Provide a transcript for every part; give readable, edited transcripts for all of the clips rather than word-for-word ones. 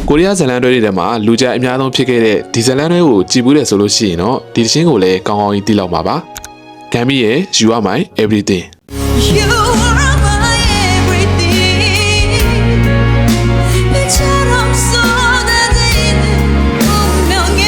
ကိုရီးယားဇလန်တွဲတွေထဲမှာလူကြိုက်အများဆုံးဖြစ်ခဲ့တဲ့ဒီဇလန်တွဲကိုကြည်ဘူးတယ်ဆိုလို့ရှိရင်တော့ဒီတခြင်းကိုလည်းကောင်းကောင်းကြီးသိလောက်မှာပါဂမ်ဘီရဲ့ You Are My Everything You are my everything. 이처럼 쏟아지는 운명에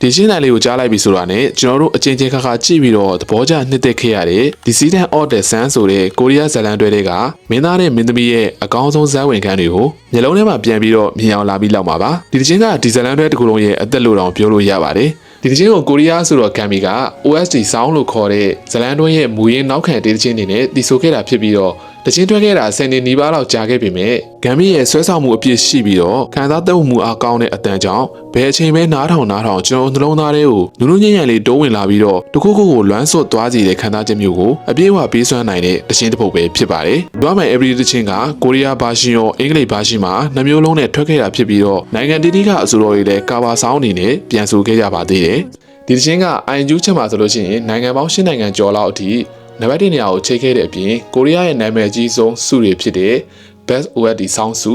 ဒီရှင်းတိုင်းလေးကိုကြားလိုက်ပြီဆိုတာနဲ့ကျွန်တော်တို့အချင်းချင်းခါခါကြည့်ပြီးတော့သဘောကျနှစ်သက်ခဲ့ရတဲ့ဒီစီတန်အော့တဲ့ဆန်းဆိုတဲ့ကိုရီးယားဇလန်တွဲတွေကမင်းသားနဲ့မင်းသမီးရဲ့အကောင်းဆုံးဇာတ်ဝင်ခန်းတွေကိုမျက်လုံးထဲမှာပြန်ပြီးတော့မြင်အောင်လာပြီးလောက်မှာပါဒီတချင်းကဒီဇလန်တွဲတစ်ခုလုံးရဲ့အသက်လို့တောင်ပြောလို့ရပါတယ်ဒီတချင်းကိုကိုရီးယားဆိုတော့ဂမ်ဘီက OST sound လို့ခေါ်တဲ့ဇလန်တွဲရဲ့မူရင်းနောက်ခံတေးတချင်းတွေနဲ့တည်ဆိုခဲ့တာဖြစ်ပြီးတော့တချင်းတွဲခဲ့တာ10နှစ်နီးပါးလောက်ကြာခဲ့ပြီမဲ့ဂမ်ဘီရဲ့ဆွဲဆောင်မှုအပြည့်ရှိပြီးတော့ခံစားသက်မှုအားကောင်းတဲ့အတန်ကြောင့်ဘယ်အချိန်ပဲနားထောင်ကျွန်တော်နှလုံးသားထဲကိုနုနုညံ့ညံ့လေးတိုးဝင်လာပြီးတော့တခုခုကိုလွမ်းဆွတ်သွားစေတဲ့ခံစားချက်မျိုးကိုအပြည့်အဝပေးစွမ်းနိုင်တဲ့တချင်းတစ်ပုဒ်ပဲဖြစ်ပါတယ်။ You Are My Everything တချင်းကကိုရီးယားဘာရှင်ရောအင်္ဂလိပ်ဘာရှင်မှာနှမျိုးလုံးနဲ့ထွက်ခဲ့တာဖြစ်ပြီးတော့နိုင်ငံတည်တည်ကအဆိုတော်တွေလည်းကာဗာဆောင်းအနေနဲ့ပြန်ဆိုခဲ့ကြပါသေးတယ်။ဒီတချင်းက ING ချက်မှာဆိုလို့ရှိရင်နိုင်ငံပေါင်း10နိုင်ငံကျော်လောက်အထိနံပါတ်1နေရာကိုချိန်ခဲ့တဲ့အပြင်ကိုရီးယားရဲ့နာမည်ကြီးဆုံးဆုတွေဖြစ်တဲ့ Best OST Sound ဆု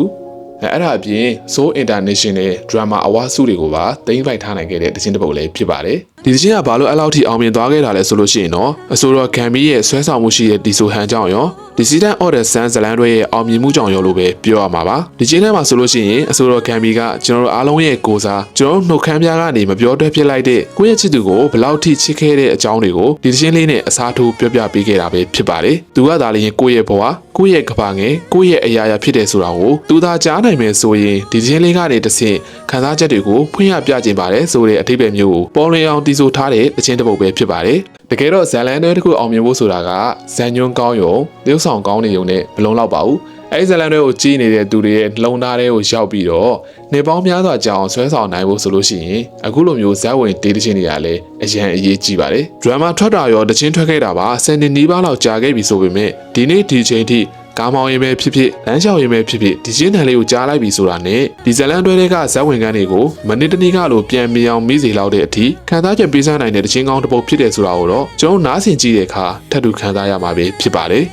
အဲ့ဒါအပြင် Seoul International Drama Award ဆုတွေကိုပါသိမ်းပိုက်ထားနိုင်ခဲ့တဲ့တခြင်းတစ်ပုဒ်လည်းဖြစ်ပါတယ်ဒီတခြင်းကဘာလို့အဲ့လောက်ထိအောင်မြင်သွားခဲ့တာလဲဆိုလို့ရှိရင်တော့အဆိုတော်ဂမ်ဘီရဲ့ဆွဲဆောင်မှုရှိတဲ့ဒီဆိုဟန်ကြောင့်ရောဒီစီတန်အော်ဒဆန်ဇလန်တွဲရဲ့အောင်မြင်မှုကြောင့်ရောလို့ပဲပြောရမှာပါဒီချင်းထဲမှာဆိုလို့ရှိရင်အဆိုတော်ဂမ်ဘီကကျွန်တော်တို့အားလုံးရဲ့ကိုစားကျွန်တော်တို့နှုတ်ခမ်းပြားကနေမပြောတတ်ဖြစ်လိုက်တဲ့ကိုယ့်ရဲ့ချစ်သူကိုဘလောက်ထိချစ်ခဲ့တဲ့အကြောင်းတွေကိုဒီတခြင်းလေးနဲ့အစားထိုးပြောပြပေးခဲ့တာပဲဖြစ်ပါတယ်သူကသာလျှင်ကိုယ့်ရဲ့ဘဝကိုယ့်ရဲ့ကဘာငယ်ကိုယ့်ရဲ့အရာရာဖြစ်တယ်ဆိုတာကိုသူသာကြားနိုင်မယ်ဆိုရင်ဒီချင်းလေးကနေတစ်ဆင့်ခံစားချက်တွေကိုဖွင့်ရပြခြင်းပါတယ်ဆိုတဲ့အထိပ္ပယ်မျိုးကိုပေါ်လွင်အောင်တည်ဆိုထားတဲ့တခြင်းတစ်ပုဒ်ပဲဖြစ်ပါတယ်တကယ်တော့ဇန်လန်တွဲတစ်ခုအောင်မြင်ဖို့ဆိုတာကဇန်ညွန်းကောင်းရုံသရုပ်ဆောင်ကောင်းနေုံနဲ့မလုံလောက်ပါဘူးအဲဒီဇန်လန်တွဲကိုကြီးနေတဲ့သူတွေရဲ့နှလုံးသားထဲကိုရောက်ပြီးတော့နေပေါင်းများစွာကြာအောင်ဆွဲဆောင်နိုင်ဖို့ဆိုလို့ရှိရင်အခုလိုမျိုးဇက်ဝင်တေးတခြင်းတွေကလည်းအရန်အရေးကြီးပါတယ်ဒရမာထွက်တာရောတခြင်းထွက်ခဲ့တာပါ10နှစ်နီးပါးလောက်ကြာခဲ့ပြီဆိုပေမဲ့ဒီနေ့ဒီချိန်ထိကားမောင်းရင်ပဲဖြစ်ဖြစ်လမ်းလျှောက်ရင်ပဲဖြစ်ဖြစ်ဒီချင်းတန်လေးကိုကြားလိုက်ပြီဆိုတာနဲ့ဒီဇလန်တွဲတွေကဇက်ဝင်ကန်းတွေကိုမနစ်တနေ့ကလိုပြန်မြင်အောင်မိစေလောက်တဲ့အထိခံစားချက်ပေးစားနိုင်တဲ့တချင်းကောင်းတစ်ပုဒ်ဖြစ်တယ်ဆိုတာကိုတော့ကျွန်တော်နားဆင်ကြည့်တဲ့အခါထပ်တူခံစားရမှာပဲဖြစ်ပါတယ်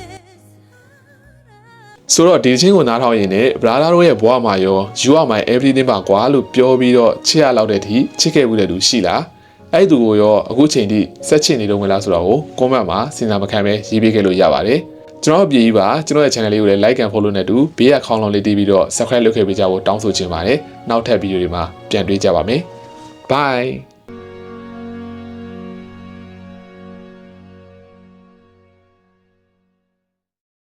ဆိုတော့ဒီချင်းကိုနားထောင်ရင်လည်းဗလာလာတို့ရဲ့ဘဝမှာရော You Are My Everything ပါကွာလို့ပြောပြီးတော့ချစ်ရလောက်တဲ့အထိချစ်ခဲ့ဘူးတဲ့သူရှိလားအဲ့သူကိုရောအခုချိန်ထိဆက်ချစ်နေတော့မလားဆိုတော့ကို comment မှာစဉ်းစားမခံပဲရေးပေးခဲ့လို့ရပါတယ်ကျွန်တော်အပြေးပါကျွန်တော်ရဲ့ channel လေးကိုလည်း like and follow နဲ့တူဘေးကခေါင်းလုံးလေးတီးပြီးတော့ subscribe လုပ်ခဲ့ပေးကြဖို့တောင်းဆိုချင်ပါတယ်နောက်ထပ်ဗီဒီယိုတွေမှာပြန်တွေ့ကြပါမယ် bye